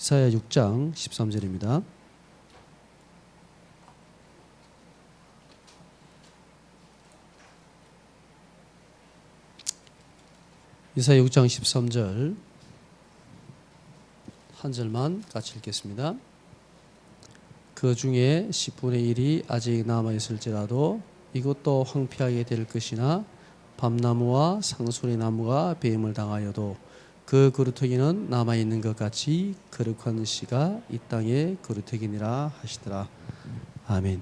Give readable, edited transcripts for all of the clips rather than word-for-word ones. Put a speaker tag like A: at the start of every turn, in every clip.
A: 이사야 6장 13절입니다. 이사야 6장 13절 한 절만 같이 읽겠습니다. 그 중에 10분의 1이 아직 남아있을지라도 이것도 황폐하게 될 것이나 밤나무와 상수리 나무가 배임을 당하여도 그 그루터기는 남아있는 것 같이 거룩한 씨가 이 땅에 그루터기니라 하시더라. 아멘.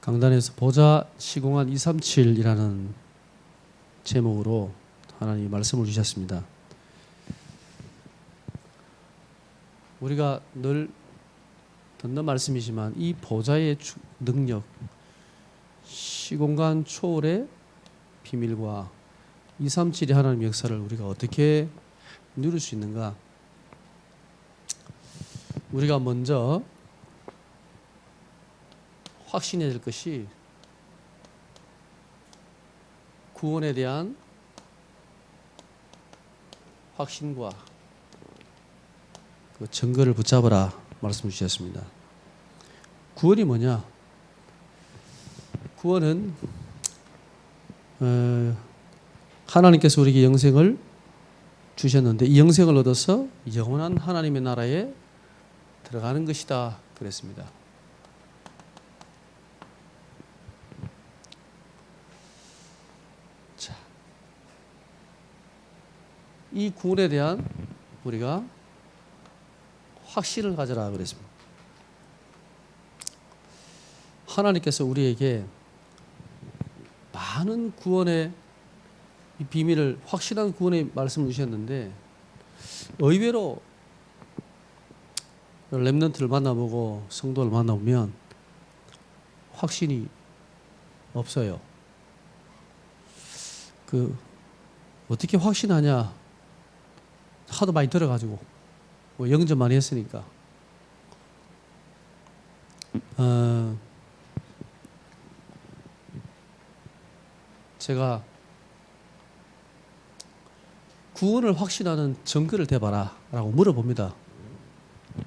A: 강단에서 보좌 시공한 237이라는 제목으로 하나님이 말씀을 주셨습니다. 우리가 늘 듣는 말씀이지만 이 보좌의 능력, 시공간 초월의 비밀과 237의 하나님의 역사를 우리가 어떻게 누릴 수 있는가? 우리가 먼저 확신해야 될 것이 구원에 대한 확신과 그 증거를 붙잡으라 말씀 주셨습니다. 구원이 뭐냐? 구원은 하나님께서 우리에게 영생을 주셨는데 이 영생을 얻어서 영원한 하나님의 나라에 들어가는 것이다 그랬습니다. 이 구원에 대한 우리가 확신을 가져라 그랬습니다. 하나님께서 우리에게 많은 구원의 이 비밀을 확실한 구원의 말씀을 주셨는데 의외로 렘넌트를 만나보고 성도를 만나보면 확신이 없어요. 어떻게 확신하냐? 하도 많이 들어가지고 영접 많이 했으니까 제가 구원을 확신하는 증거를 대봐라 라고 물어봅니다.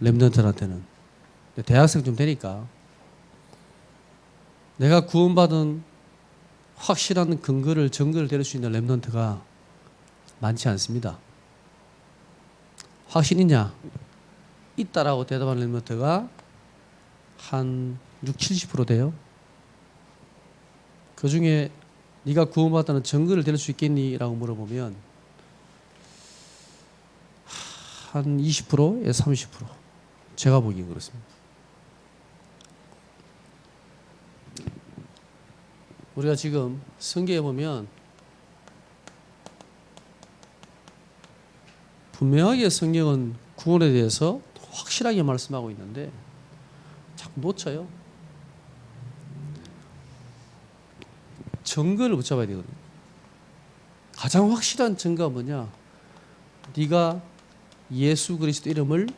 A: 렘넌트한테는. 대학생 좀 되니까 내가 구원받은 확실한 증거를 댈 수 있는 렘넌트가 많지 않습니다. 확신 있냐? 있다라고 대답하는 렘넌트가 한 60-70% 돼요. 그 중에 네가 구원받았다는 증거를 댈 수 있겠니? 라고 물어보면 한 20%에서 30%. 제가 보기엔 그렇습니다. 우리가 지금 성경에 보면 분명하게 성경은 구원에 대해서 확실하게 말씀하고 있는데 자꾸 놓쳐요. 증거를 붙잡아야 되거든요. 가장 확실한 증거가 뭐냐? 네가 예수 그리스도 이름을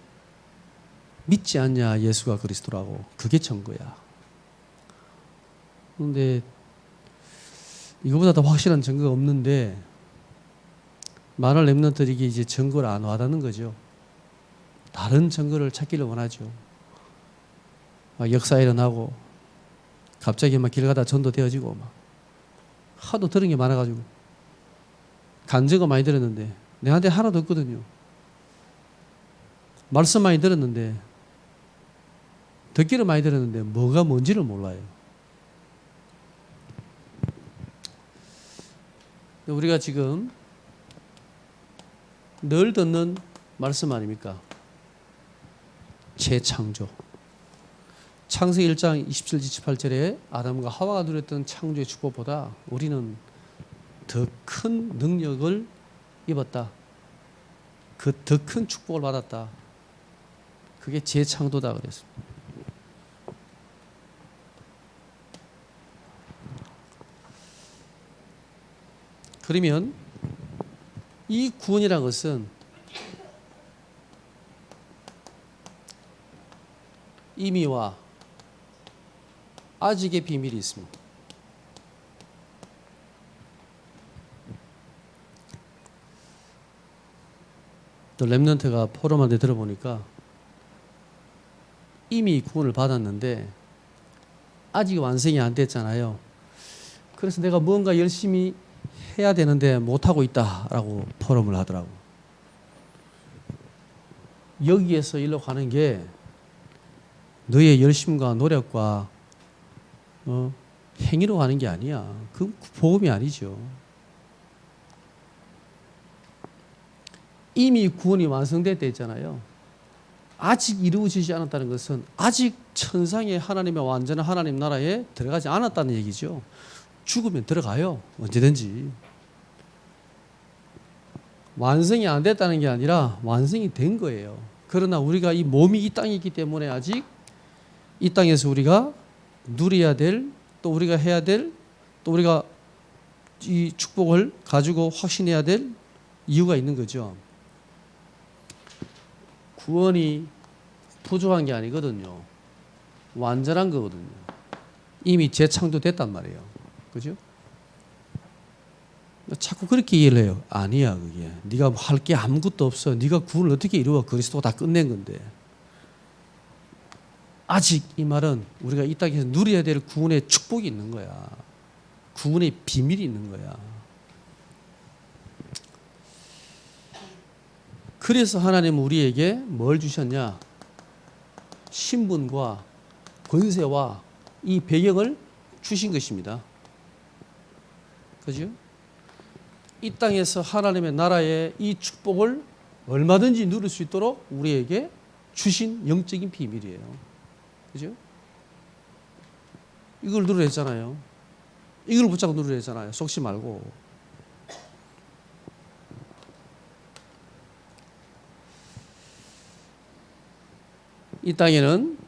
A: 믿지 않냐? 예수가 그리스도라고. 그게 증거야. 그런데 이거보다 더 확실한 증거가 없는데 많은 렘넌트들이 이제 증거를 안 와닿는 거죠. 다른 증거를 찾기를 원하죠. 막 역사 일어나고 갑자기 막 길 가다 전도되어지고 막 하도 들은 게 많아가지고 간증을 많이 들었는데 내한테 하나도 없거든요. 말씀 많이 들었는데 듣기를 많이 들었는데 뭐가 뭔지를 몰라요. 우리가 지금 늘 듣는 말씀 아닙니까? 재창조. 창세기 1장 27-28절에 아담과 하와가 누렸던 창조의 축복보다 우리는 더 큰 능력을 입었다. 그 더 큰 축복을 받았다. 그게 재창조다 그랬습니다. 그러면 이 구원이라는 것은 임의와 아직의 비밀이 있습니다. 또 렘넌트가 포럼한테 들어보니까 이미 구원을 받았는데 아직 완성이 안 됐잖아요. 그래서 내가 뭔가 열심히 해야 되는데 못하고 있다라고 포럼을 하더라고. 여기에서 일로 가는 게 너의 열심과 노력과 행위로 가는 게 아니야. 그 복음이 아니죠. 이미 구원이 완성됐다 했잖아요. 아직 이루어지지 않았다는 것은 아직 천상의 하나님의 완전한 하나님 나라에 들어가지 않았다는 얘기죠. 죽으면 들어가요. 언제든지. 완성이 안 됐다는 게 아니라 완성이 된 거예요. 그러나 우리가 이 몸이 이 땅에 있기 때문에 아직 이 땅에서 우리가 누려야 될, 또 우리가 해야 될, 또 우리가 이 축복을 가지고 확신해야 될 이유가 있는 거죠. 구원이 부족한 게 아니거든요. 완전한 거거든요. 이미 재창조됐단 말이에요. 그죠? 자꾸 그렇게 이해를 해요. 아니야, 그게. 네가 할 게 아무것도 없어. 네가 구원을 어떻게 이루어? 그리스도가 다 끝낸 건데. 아직 이 말은 우리가 이 땅에서 누려야 될 구원의 축복이 있는 거야. 구원의 비밀이 있는 거야. 그래서 하나님은 우리에게 뭘 주셨냐? 신분과 권세와 이 배경을 주신 것입니다. 그죠? 이 땅에서 하나님의 나라의 이 축복을 얼마든지 누릴 수 있도록 우리에게 주신 영적인 비밀이에요. 그죠? 이걸 누리려 했잖아요. 이걸 붙잡고 누리려 했잖아요. 속지 말고. 이 땅에는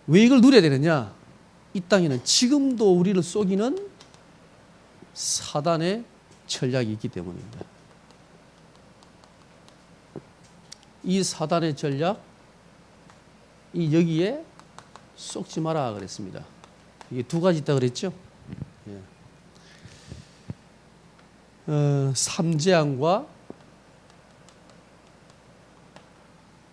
A: 왜 이걸 누려야 되느냐? 이 땅에는 지금도 우리를 속이는 사단의 전략이 있기 때문입니다. 이 사단의 전략, 이 여기에 속지 마라 그랬습니다. 이게 두 가지 있다 그랬죠? 삼재앙과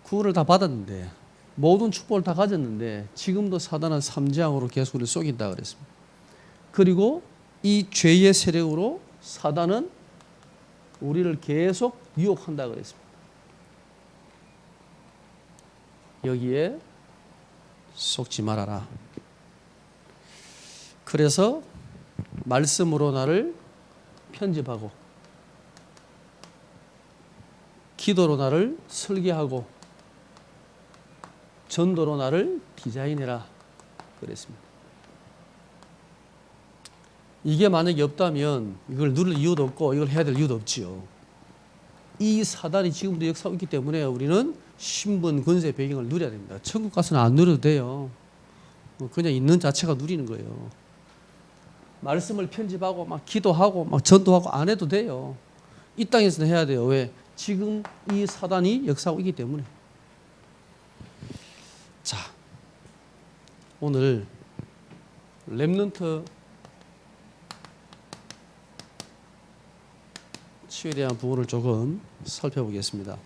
A: 구원을 다 받았는데 모든 축복을 다 가졌는데 지금도 사단은 삼재앙으로 계속 우리를 속인다 그랬습니다. 그리고 이 죄의 세력으로 사단은 우리를 계속 유혹한다 그랬습니다. 여기에 속지 말아라. 그래서 말씀으로 나를 편집하고 기도로 나를 설계하고 전도로 나를 디자인해라 그랬습니다. 이게 만약에 없다면 이걸 누릴 이유도 없고 이걸 해야 될 이유도 없지요. 이 사단이 지금도 역사하고 있기 때문에 우리는 신분, 권세, 배경을 누려야 됩니다. 천국 가서는 안 누려도 돼요. 그냥 있는 자체가 누리는 거예요. 말씀을 편집하고 막 기도하고 막 전도하고 안 해도 돼요. 이 땅에서는 해야 돼요. 왜? 지금 이 사단이 역사하고 있기 때문에. 자, 오늘 렘넌트 치유에 대한 부분을 조금 살펴보겠습니다.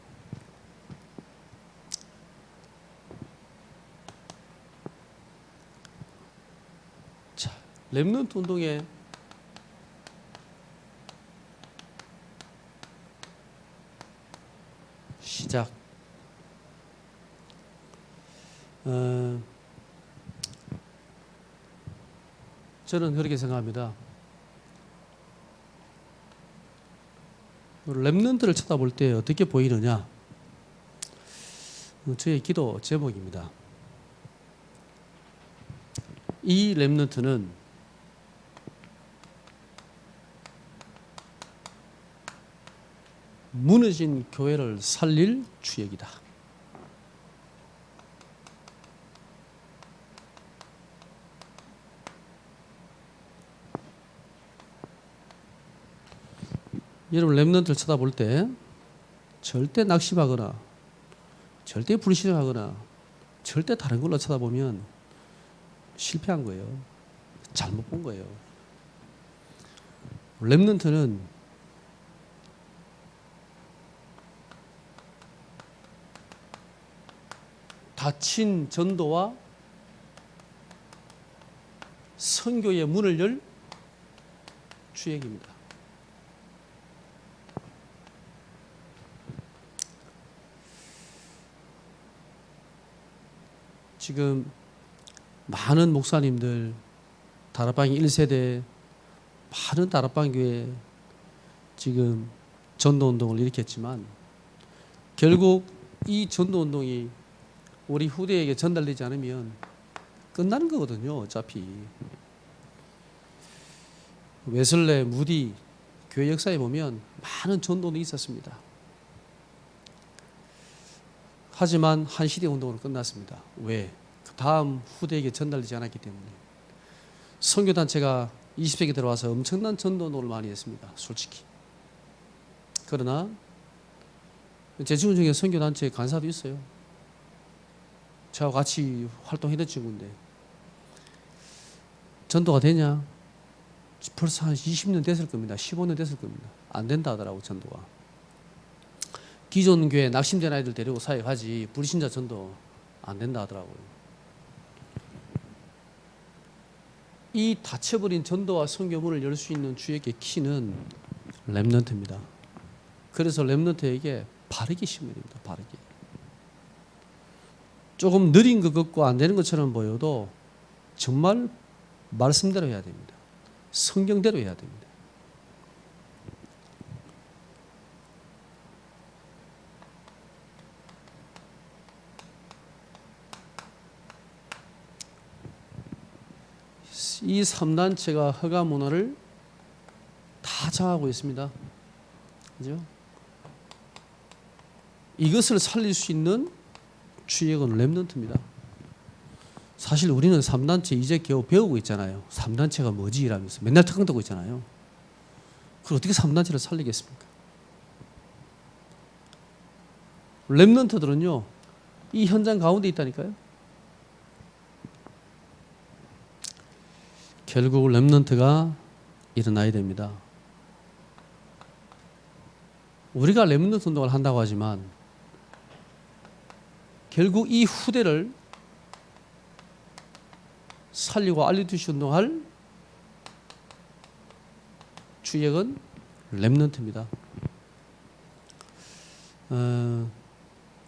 A: 자, 렘넌트 운동의 시작. 저는 그렇게 생각합니다. 렘넌트를 쳐다볼 때 어떻게 보이느냐? 저의 기도 제목입니다. 이 렘넌트는 무너진 교회를 살릴 주역이다. 여러분 렘넌트를 쳐다볼 때 절대 낙심하거나 절대 불신하거나 절대 다른 걸로 쳐다보면 실패한 거예요. 잘못 본 거예요. 렘넌트는 닫힌 전도와 선교의 문을 열 주역입니다. 지금 많은 목사님들, 다락방이 1세대, 많은 다락방 교회 지금 전도운동을 일으켰지만 결국 이 전도운동이 우리 후대에게 전달되지 않으면 끝나는 거거든요. 어차피 웨슬레, 무디 교회 역사에 보면 많은 전도운동이 있었습니다. 하지만 한 시대 운동은 끝났습니다. 왜? 그 다음 후대에게 전달되지 않았기 때문에. 선교단체가 20세기 들어와서 엄청난 전도운동을 많이 했습니다. 솔직히. 그러나 제 친구 중에 선교단체 간사도 있어요. 저하고 같이 활동했던 친구인데 전도가 되냐? 벌써 한 20년 됐을 겁니다. 15년 됐을 겁니다. 안 된다 하더라고 전도가. 기존 교회 낙심된 아이들 데리고 사역하지 불신자 전도 안 된다 하더라고요. 이 닫혀버린 전도와 선교문을 열 수 있는 주의 키는 렘넌트입니다. 그래서 렘넌트에게 바르게 심어야 됩니다. 바르게. 조금 느린 것 같고 안 되는 것처럼 보여도 정말 말씀대로 해야 됩니다. 성경대로 해야 됩니다. 이 3단체가 허가 문화를 다 정하고 있습니다. 그죠? 이것을 살릴 수 있는 주역은 렘넌트입니다. 사실 우리는 3단체 이제 겨우 배우고 있잖아요. 3단체가 뭐지? 이라면서 맨날 특강 듣고 있잖아요. 그걸 어떻게 3단체를 살리겠습니까? 렘넌트들은요, 이 현장 가운데 있다니까요. 결국 렘넌트가 일어나야 됩니다. 우리가 렘넌트 운동을 한다고 하지만 결국 이 후대를 살리고 알리듯이 운동할 주역은 렘넌트입니다.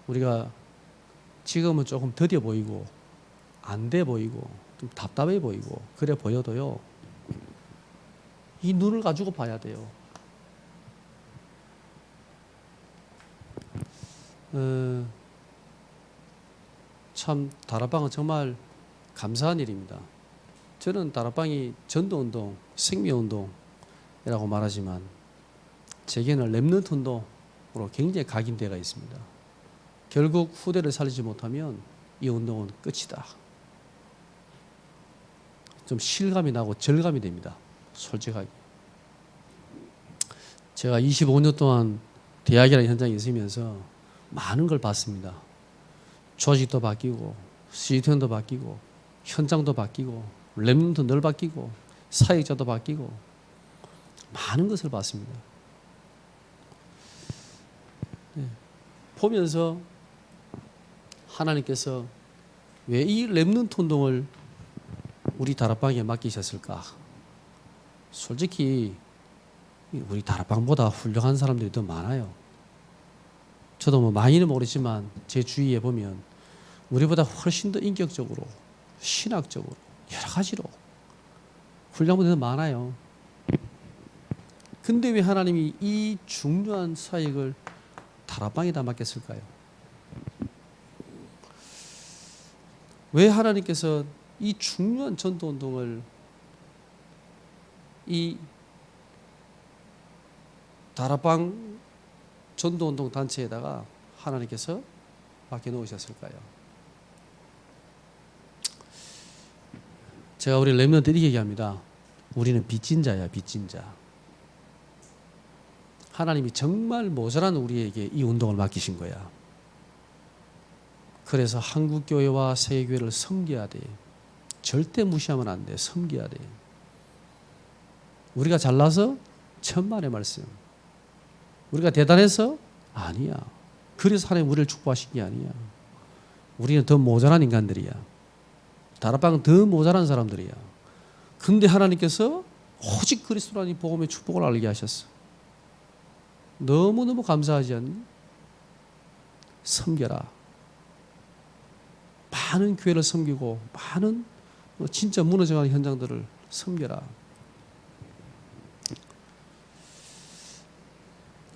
A: 우리가 지금은 조금 더뎌 보이고 안 돼 보이고 좀 답답해 보이고 그래 보여도요, 이 눈을 가지고 봐야 돼요. 참 다락방은 정말 감사한 일입니다. 저는 다락방이 전도운동, 생명운동이라고 말하지만 제게는 렘넌트 운동으로 굉장히 각인되어 있습니다. 결국 후대를 살리지 못하면 이 운동은 끝이다. 좀 실감이 나고 절감이 됩니다. 솔직하게. 제가 25년 동안 대학이라는 현장에 있으면서 많은 걸 봤습니다. 조직도 바뀌고 시스템도 바뀌고 현장도 바뀌고 렘넌트 늘 바뀌고 사역자도 바뀌고 많은 것을 봤습니다. 네. 보면서 하나님께서 왜 이 렘넌트 운동을 우리 다락방에 맡기셨을까? 솔직히 우리 다락방보다 훌륭한 사람들이 더 많아요. 저도 뭐 많이는 모르지만 제 주위에 보면 우리보다 훨씬 더 인격적으로, 신학적으로, 여러 가지로 훌륭한 분들이 더 많아요. 근데 왜 하나님이 이 중요한 사역을 다락방에다 맡겼을까요? 왜 하나님께서 이 중요한 전도운동을 이 다락방 전도운동 단체에다가 하나님께서 맡겨놓으셨을까요? 제가 우리 렘넌트 이렇게 얘기합니다. 우리는 빚진 자야, 빚진 자. 하나님이 정말 모자란 우리에게 이 운동을 맡기신 거야. 그래서 한국교회와 세계교회를 섬겨야 돼. 절대 무시하면 안 돼. 섬겨야 돼. 우리가 잘나서 천만의 말씀. 우리가 대단해서 아니야. 그래서 하나님 우리를 축복하신 게 아니야. 우리는 더 모자란 인간들이야. 다락방은 더 모자란 사람들이야. 근데 하나님께서 오직 그리스도라는 복음의 축복을 알게 하셨어. 너무너무 감사하지 않니? 섬겨라. 많은 교회를 섬기고 많은 진짜 무너져가는 현장들을 섬겨라.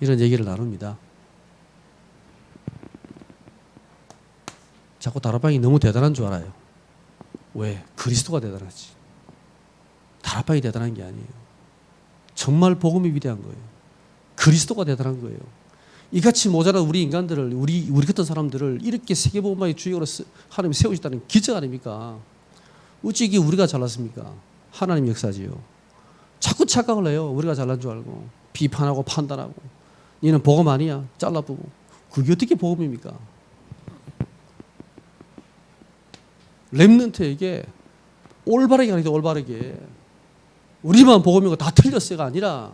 A: 이런 얘기를 나눕니다. 자꾸 다락방이 너무 대단한 줄 알아요. 왜? 그리스도가 대단하지. 다락방이 대단한 게 아니에요. 정말 복음이 위대한 거예요. 그리스도가 대단한 거예요. 이같이 모자란 우리 인간들을, 우리 같은 사람들을 이렇게 세계복음화의 주역으로 하나님이 세우셨다는 기적 아닙니까? 어찌 이게 우리가 잘났습니까? 하나님 역사지요. 자꾸 착각을 해요. 우리가 잘난 줄 알고 비판하고 판단하고 니는 복음 아니야 잘라보고. 그게 어떻게 복음입니까? 렘넌트에게 올바르게 가르쳐. 올바르게 우리만 복음이고 다 틀렸어요가 아니라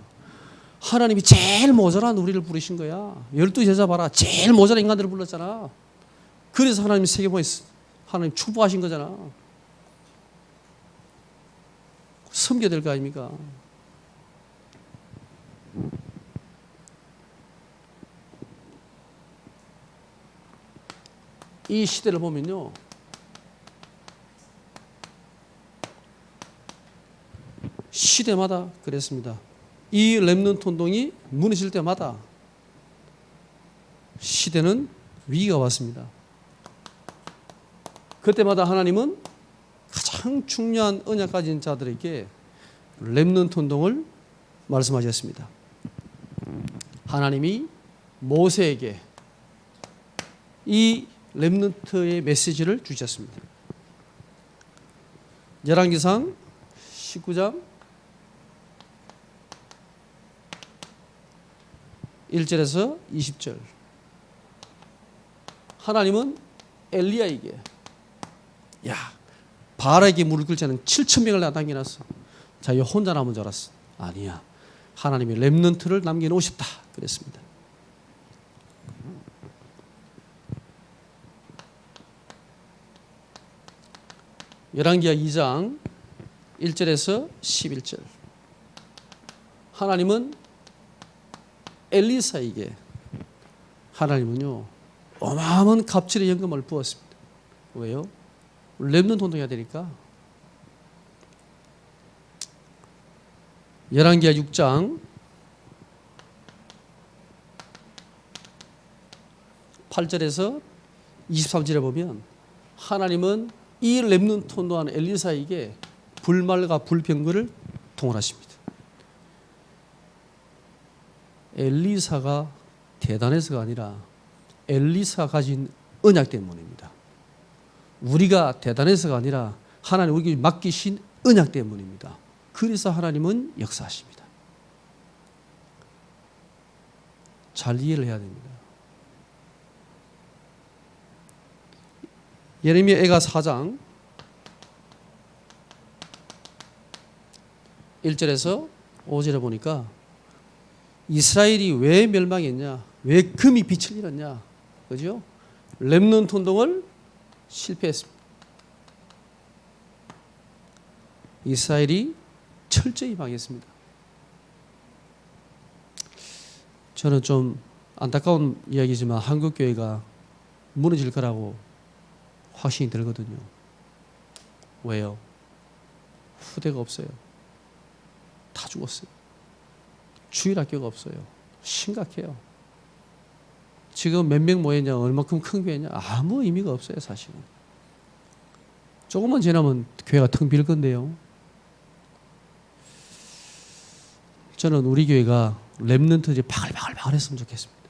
A: 하나님이 제일 모자란 우리를 부르신 거야. 12 제자 봐라. 제일 모자란 인간들을 불렀잖아. 그래서 하나님이 세계복음에 하나님 축복하신 거잖아. 섬겨야 될 거 아닙니까? 이 시대를 보면요, 시대마다 그랬습니다. 이 렘넌트 운동이 무너질 때마다 시대는 위기가 왔습니다. 그때마다 하나님은 가장 중요한 언약 가진 자들에게 렘넌트 운동을 말씀하셨습니다. 하나님이 모세에게 이 렘넌트의 메시지를 주셨습니다. 열왕기상 19장 1절에서 20절. 하나님은 엘리야에게, 야, 바알에게 물을 끓일 자는 7,000명을 내가 남겨놨어. 자, 이 혼자 남은 줄 알았어. 아니야. 하나님이 렘넌트를 남겨놓으셨다. 그랬습니다. 열왕기하 2장 1절에서 11절. 하나님은 엘리사에게, 하나님은요 어마어마한 갑질의 연금을 부었습니다. 왜요? 렘넌트 운동해야 되니까. 열왕기하 6장 8절에서 23절에 보면 하나님은 이 렘넌트 운동한 엘리사에게 불말과 불병거를 통원하십니다. 엘리사가 대단해서가 아니라 엘리사가 가진 언약 때문입니다. 우리가 대단해서가 아니라 하나님 우리에게 맡기신 언약 때문입니다. 그래서 하나님은 역사하십니다. 잘 이해를 해야 됩니다. 예레미야 애가 4장 1절에서 5절에 보니까 이스라엘이 왜 멸망했냐, 왜 금이 빛을 잃었냐, 그죠? 렘넌트 운동을 실패했습니다. 이스라엘이 철저히 망했습니다. 저는 좀 안타까운 이야기지만 한국 교회가 무너질 거라고 확신이 들거든요. 왜요? 후대가 없어요. 다 죽었어요. 주일학교가 없어요. 심각해요. 지금 몇 명 모였냐, 얼마큼 큰 교회냐, 아무 의미가 없어요, 사실은. 조금만 지나면 교회가 텅 빌 건데요. 저는 우리 교회가 렘넌트들이 바글바글 했으면 좋겠습니다.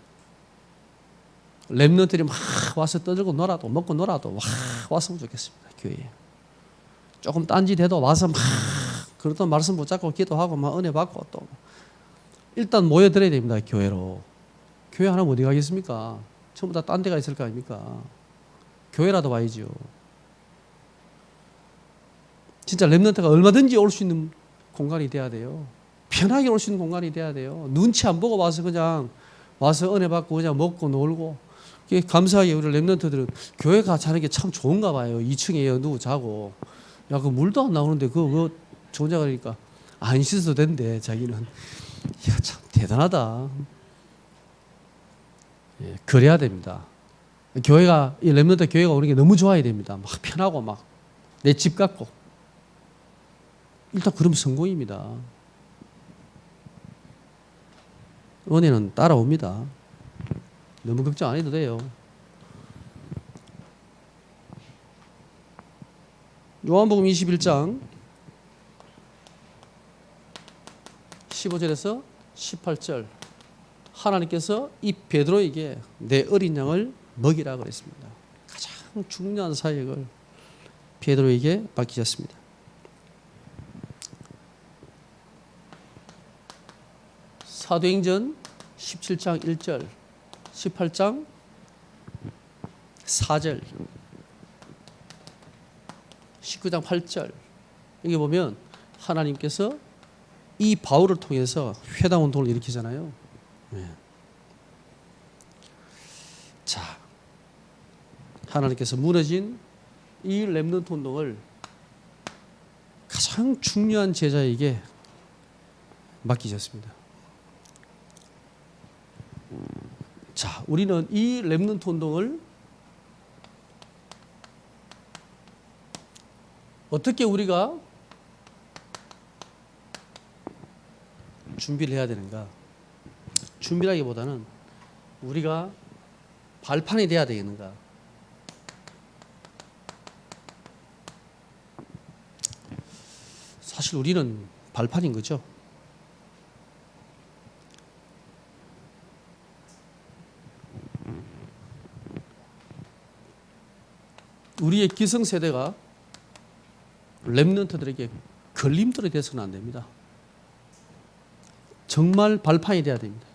A: 렘넌트들이 막 와서 떠들고 놀아도, 먹고 놀아도 막 왔으면 좋겠습니다, 교회에. 조금 딴짓해도 와서 막 그러던 말씀 붙잡고 기도하고 막 은혜 받고 또 일단 모여들어야 됩니다. 교회로. 교회 하나 어디 가겠습니까? 전부 다 딴 데가 있을 거 아닙니까? 교회라도 와야죠. 진짜 렘넌트가 얼마든지 올 수 있는 공간이 돼야 돼요. 편하게 올 수 있는 공간이 돼야 돼요. 눈치 안 보고 와서 그냥 와서 은혜 받고 그냥 먹고 놀고. 감사하게 우리 렘넌트들은 교회 가 자는 게 참 좋은가 봐요. 2층에 누구 자고. 야, 그 물도 안 나오는데 그거 좋냐 그러니까 안 씻어도 된대 자기는. 야, 참 대단하다. 예, 그래야 됩니다. 교회가 이 렘넌트 교회가 오는 게 너무 좋아야 됩니다. 막 편하고 막 내 집 같고. 일단 그러면 성공입니다. 은혜는 따라옵니다. 너무 걱정 안 해도 돼요. 요한복음 21장 15절에서 18절 하나님께서 이 베드로에게 내 어린 양을 먹이라 그랬습니다. 가장 중요한 사역을 베드로에게 맡기셨습니다. 사도행전 17장 1절 18장 4절 19장 8절 여기 보면 하나님께서 이 바울을 통해서 회당 운동을 일으키잖아요. 네. 자, 하나님께서 무너진 이 렘넌트 운동을 가장 중요한 제자에게 맡기셨습니다. 자, 우리는 이 렘넌트 운동을 어떻게 우리가 준비를 해야 되는가? 준비라기보다는 우리가 발판이 돼야 되겠는가? 사실 우리는 발판인 거죠. 우리의 기성세대가 렘넌트들에게 걸림돌이 돼서는 안 됩니다. 정말 발판이 돼야 됩니다.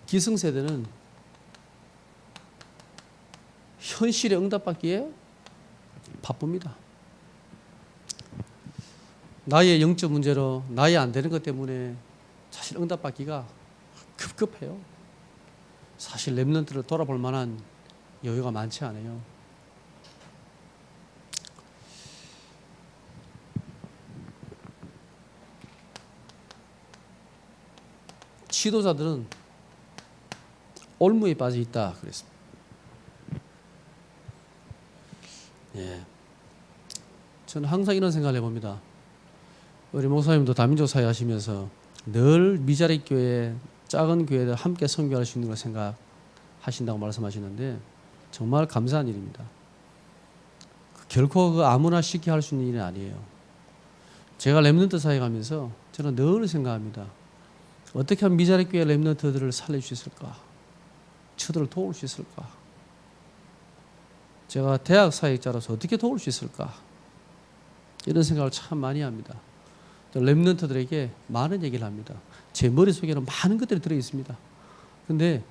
A: 기성세대는 현실에 응답받기에 바쁩니다. 나의 영적 문제로 나의 안 되는 것 때문에 사실 응답받기가 급급해요. 사실 렘넌트를 돌아볼 만한 여유가 많지 않아요. 지도자들은 올무에 빠져 있다 그랬습니다. 예. 저는 항상 이런 생각을 해봅니다. 우리 목사님도 다민족 사회 하시면서 늘 미자립 교회, 작은 교회들 함께 선교할 수 있는 걸 생각하신다고 말씀하시는데 정말 감사한 일입니다. 결코 아무나 쉽게 할 수 있는 일이 아니에요. 제가 렘넌트 사회 가면서 저는 늘 생각합니다. 어떻게 하면 미자립 교회 렘넌트들을 살릴 수 있을까? 저들을 도울 수 있을까? 제가 대학 사역자로서 어떻게 도울 수 있을까? 이런 생각을 참 많이 합니다. 렘넌트들에게 많은 얘기를 합니다. 제 머릿속에는 많은 것들이 들어있습니다. 근데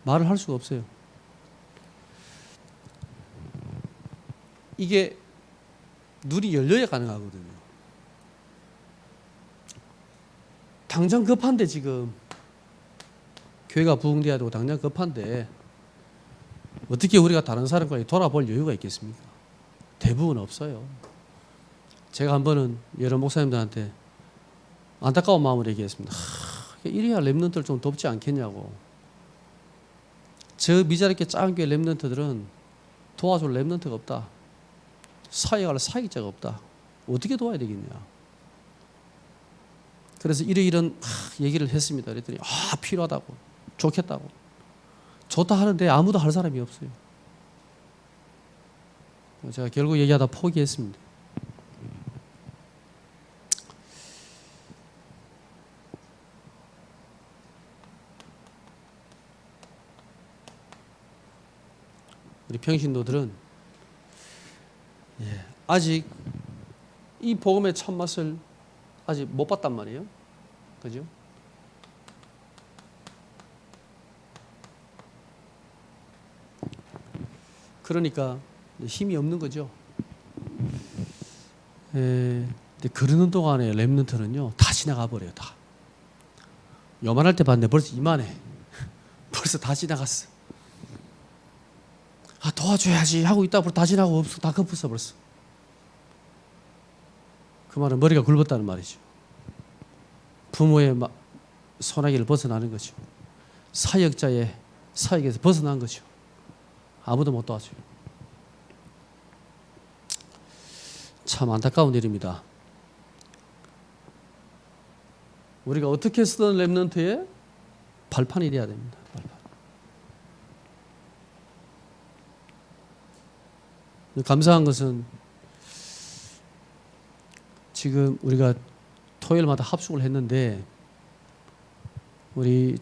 A: 말을 할 수가 없어요. 이게 눈이 열려야 가능하거든요. 당장 급한데 지금 교회가 부흥돼야 되고 당장 급한데 어떻게 우리가 다른 사람과 돌아볼 여유가 있겠습니까? 대부분 없어요. 제가 한 번은 여러 목사님들한테 안타까운 마음으로 얘기했습니다. 이래야 렘넌트를 좀 돕지 않겠냐고. 저 미자립게 작은 교회 렘넌트들은 도와줄 렘넌트가 없다. 사역할 사역자가 없다. 어떻게 도와야 되겠냐. 그래서 이런 얘기를 했습니다. 그랬더니 필요하다고, 좋겠다고. 좋다 하는데 아무도 할 사람이 없어요. 제가 결국 얘기하다 포기했습니다. 우리 평신도들은 아직 이 복음의 참맛을 아직 못 봤단 말이에요. 그죠? 그러니까 힘이 없는 거죠. 근데 그러는 동안에 렘넌트는요 다 지나가 버려요. 다. 요만할 때 봤는데 벌써 이만해. 벌써 다 지나갔어. 아 도와줘야지 하고 있다가 다 지나고 없어. 다 덮었어 벌써. 그 말은 머리가 굵었다는 말이죠. 부모의 소나기를 벗어나는 거죠. 사역자의 사역에서 벗어난 거죠. 아무도 못 도와줘요. 참 안타까운 일입니다. 우리가 어떻게 쓰던 렘넌트의 발판이 돼야 됩니다. 발판. 감사한 것은 지금 우리가 토요일마다 합숙을 했는데 우리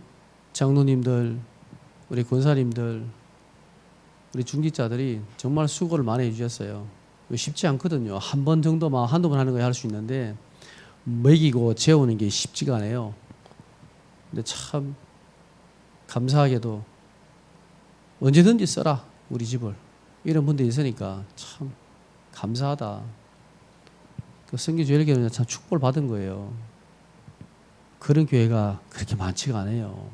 A: 장로님들, 우리 권사님들, 우리 중직자들이 정말 수고를 많이 해주셨어요. 쉽지 않거든요. 한 번 정도만 한두 번 하는 거야 할 수 있는데 먹이고 재우는 게 쉽지가 않아요. 근데 참 감사하게도 언제든지 써라 우리 집을 이런 분들이 있으니까 참 감사하다. 그 성교조일교는 참 축복을 받은 거예요. 그런 교회가 그렇게 많지가 않아요.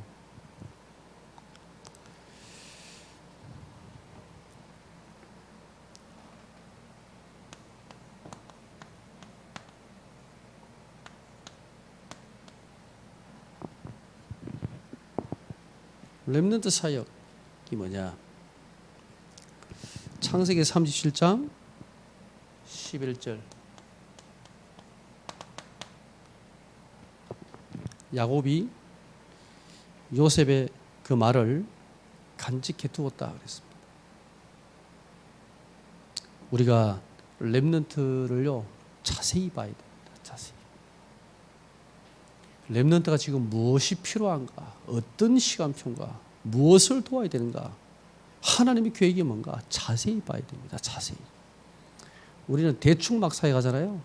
A: 렘넌트 사역이 뭐냐? 창세기 37장 11절 야곱이 요셉의 그 말을 간직해 두었다 그랬습니다. 우리가 렘넌트를요 자세히 봐야 됩니다. 자세히. 렘넌트가 지금 무엇이 필요한가, 어떤 시간표인가, 무엇을 도와야 되는가, 하나님의 계획이 뭔가 자세히 봐야 됩니다. 자세히. 우리는 대충 막 사역하잖아요.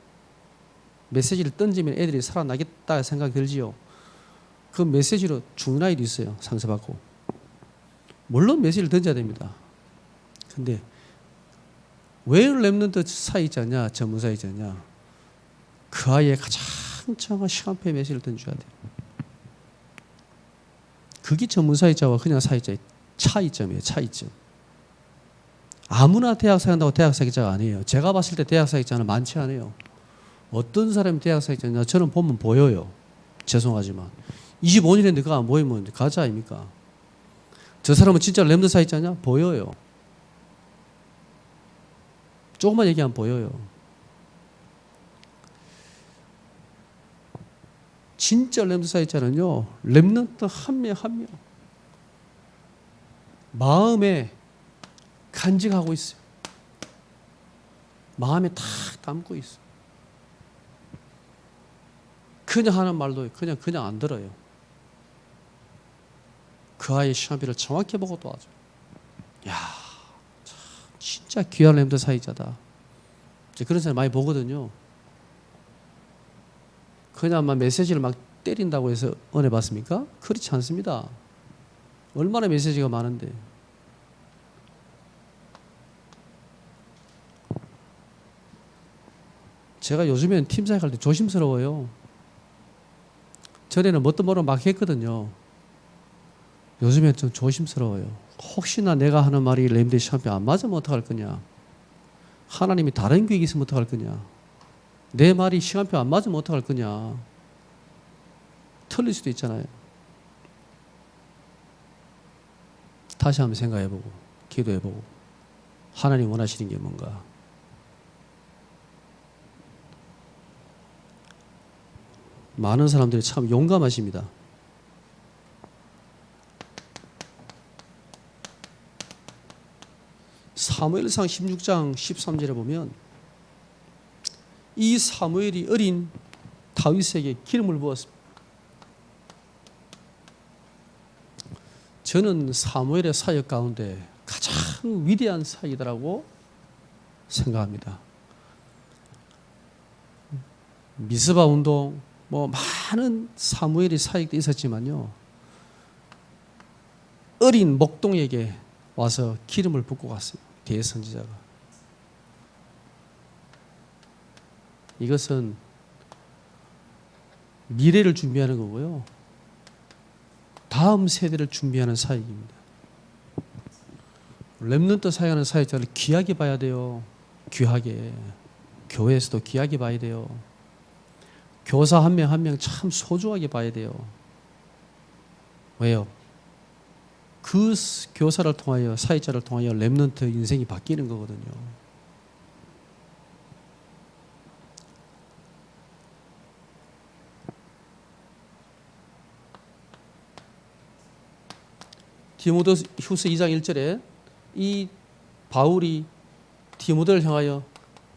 A: 메시지를 던지면 애들이 살아나겠다 생각이 들지요. 그 메시지로 죽는 아이도 있어요. 상처받고. 물론 메시지를 던져야 됩니다. 근데 왜 렘넌트 사역자냐, 전문 사역자냐? 그 아이의 가장 정확한 시간표의 메시지를 던져야 돼요. 그게 전문 사역자와 그냥 사역자의 차이점이에요. 차이점. 아무나 대학 사역한다고 대학 사역자가 아니에요. 제가 봤을 때 대학 사역자는 많지 않아요. 어떤 사람이 대학 사역자냐? 저는 보면 보여요. 죄송하지만 25년 했는데 그거 안 보이면 가짜 아닙니까? 저 사람은 진짜 렘넌트 사역자냐? 보여요. 조금만 얘기하면 보여요. 진짜 렘넌트 사역자는요, 렘넌트 한 명 한 명 마음에 간직하고 있어요. 마음에 탁 담고 있어요. 그냥 하는 말도 그냥 안 들어요. 그 아이의 시간표를 정확히 보고 도와줘요. 야, 참 진짜 귀한 렘넌트 사역자다. 그런 사람 많이 보거든요. 그냥 막 메시지를 막 때린다고 해서 은혜 받습니까? 그렇지 않습니다. 얼마나 메시지가 많은데. 제가 요즘엔 팀 사역할 때 조심스러워요. 전에는 뭣도 모르고 막 했거든요. 요즘엔 좀 조심스러워요. 혹시나 내가 하는 말이 렘넌트 시간표 안 맞으면 어떡할 거냐. 하나님이 다른 계획이 있으면 어떡할 거냐. 내 말이 시간표 안 맞으면 어떡할 거냐. 틀릴 수도 있잖아요. 다시 한번 생각해보고 기도해보고 하나님 원하시는 게 뭔가. 많은 사람들이 참 용감하십니다. 사무엘상 16장 13절에 보면 이 사무엘이 어린 다윗에게 기름을 부었습니다. 저는 사무엘의 사역 가운데 가장 참 위대한 사역이라고 생각합니다. 미스바 운동, 많은 사무엘의 사역도 있었지만요, 어린 목동에게 와서 기름을 붓고 갔어요. 대선지자가. 이것은 미래를 준비하는 거고요, 다음 세대를 준비하는 사역입니다. 렘넌트 사역하는 사역자를 귀하게 봐야 돼요. 귀하게. 교회에서도 귀하게 봐야 돼요. 교사 한 명 한 명 참 소중하게 봐야 돼요. 왜요? 그 교사를 통하여, 사역자를 통하여 렘넌트 인생이 바뀌는 거거든요. 디모데후서 2장 1절에 이 바울이 디모데를 향하여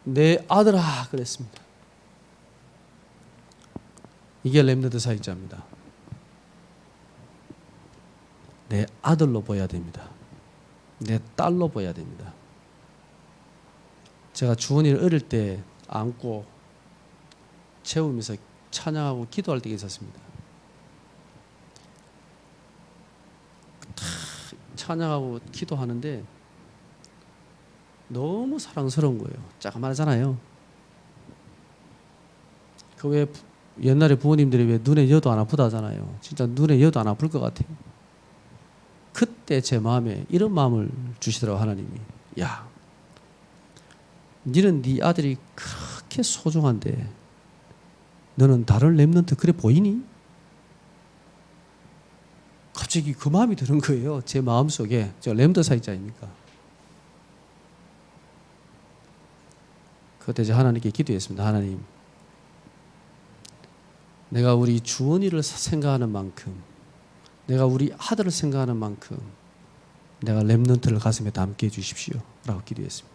A: 내 아들아 그랬습니다. 이게 렘넌트 사역자입니다. 내 아들로 보여야 됩니다. 내 딸로 보여야 됩니다. 제가 주원이를 어릴 때 안고 채우면서 찬양하고 기도할 때가 있었습니다. 찬양하고 기도하는데 너무 사랑스러운 거예요. 자그마하잖아요. 그 왜 옛날에 부모님들이 왜 눈에 여도 안 아프다 하잖아요. 진짜 눈에 여도 안 아플 것 같아요. 그때 제 마음에 이런 마음을 주시더라고, 하나님이. 야, 너는 네 아들이 그렇게 소중한데 너는 다른 렘넌트 그래 보이니? 갑자기 그 마음이 드는 거예요. 제 마음속에. 제가 렘넌트 사역자이니까. 그때 제가 하나님께 기도했습니다. 하나님, 내가 우리 주원이를 생각하는 만큼, 내가 우리 아들을 생각하는 만큼 내가 렘넌트를 가슴에 담게 해주십시오 라고 기도했습니다.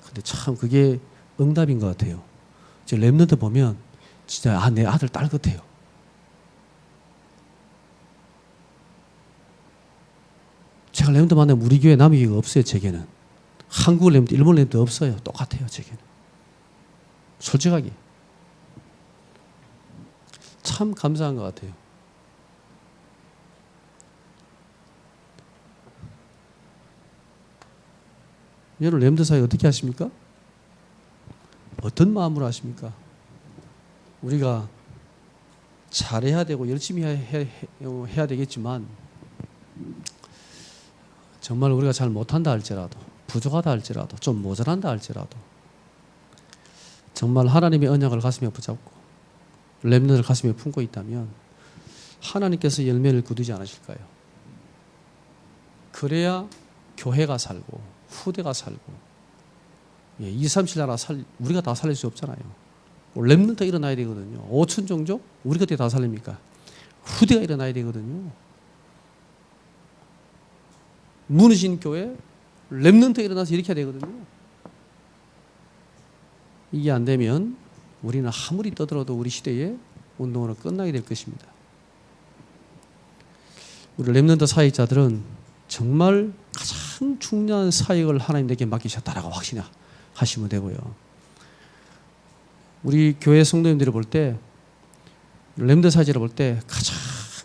A: 근데 참 그게 응답인 것 같아요. 제 렘넌트 보면 진짜 내 아들 딸 같아요. 제가 렘넌트 만나면 우리 교회 남의 교회가 없어요. 제게는 한국 렘넌트, 일본 렘넌트 없어요. 똑같아요. 제게는 솔직하게 참 감사한 것 같아요. 여러분 렘넌트 사역 어떻게 하십니까? 어떤 마음으로 하십니까? 우리가 잘해야 되고 열심히 해야 되겠지만 정말 우리가 잘 못한다 할지라도, 부족하다 할지라도, 좀 모자란다 할지라도 정말 하나님의 언약을 가슴에 붙잡고 렘넌트를 가슴에 품고 있다면 하나님께서 열매를 거두지 않으실까요? 그래야 교회가 살고 후대가 살고, 2, 3, 7 나라 우리가 다 살릴 수 없잖아요. 렘넌트가 일어나야 되거든요. 5천 종족 우리가 어떻게 다 살립니까? 후대가 일어나야 되거든요. 무너진 교회 렘넌트가 일어나서 일으켜야 되거든요. 이게 안 되면 우리는 아무리 떠들어도 우리 시대의 운동으로 끝나게 될 것입니다. 우리 렘넌트 사역자들은 정말 가장 중요한 사역을 하나님께 맡기셨다라고 확신하시면 되고요. 우리 교회 성도님들이 볼 때, 렘넌트 사역자를 볼 때 가장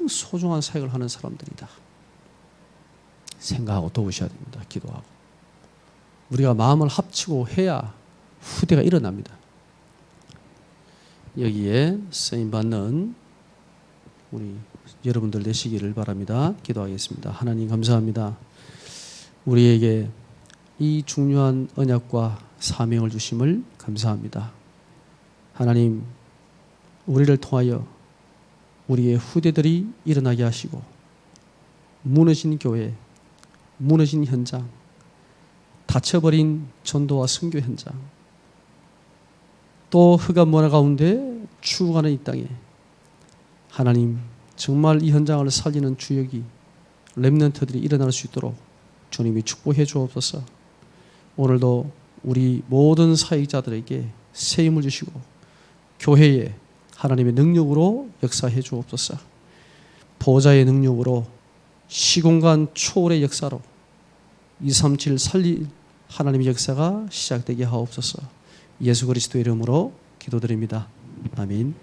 A: 소중한 사역을 하는 사람들이다 생각하고 도우셔야 됩니다. 기도하고. 우리가 마음을 합치고 해야 후대가 일어납니다. 여기에 쓰임받는 우리 여러분들 되시기를 바랍니다. 기도하겠습니다. 하나님 감사합니다. 우리에게 이 중요한 언약과 사명을 주심을 감사합니다. 하나님, 우리를 통하여 우리의 후대들이 일어나게 하시고 무너진 교회, 무너진 현장, 닫혀버린 전도와 선교 현장, 또 흑암 문화 가운데 추구하는 이 땅에 하나님 정말 이 현장을 살리는 주역이 렘넌트들이 일어날 수 있도록 주님이 축복해 주옵소서. 오늘도 우리 모든 사역자들에게 새 힘을 주시고 교회에 하나님의 능력으로 역사해 주옵소서. 보좌의 능력으로 시공간 초월의 역사로 237 설리 하나님의 역사가 시작되게 하옵소서. 예수 그리스도의 이름으로 기도드립니다. 아멘.